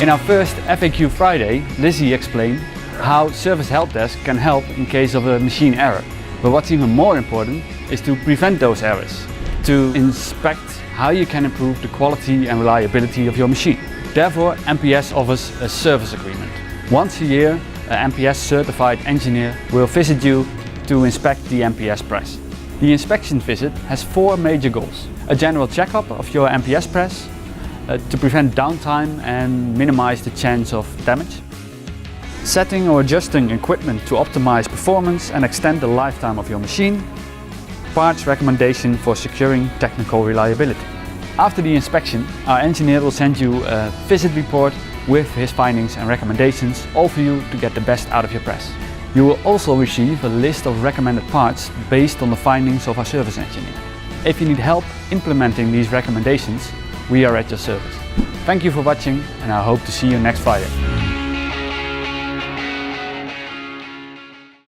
In our first FAQ Friday, Lizzy explained how Service Help Desk can help in case of a machine error. But what's even more important is to prevent those errors, to inspect how you can improve the quality and reliability of your machine. Therefore, MPS offers a service agreement. Once a year, an MPS certified engineer will visit you to inspect the MPS press. The inspection visit has 4 major goals: a general checkup of your MPS press, to prevent downtime and minimize the chance of damage, setting or adjusting equipment to optimize performance and extend the lifetime of your machine, parts recommendation for securing technical reliability. After the inspection, our engineer will send you a visit report with his findings and recommendations, all for you to get the best out of your press. You will also receive a list of recommended parts based on the findings of our service engineer. If you need help implementing these recommendations, we are at your service. Thank you for watching, and I hope to see you next Friday.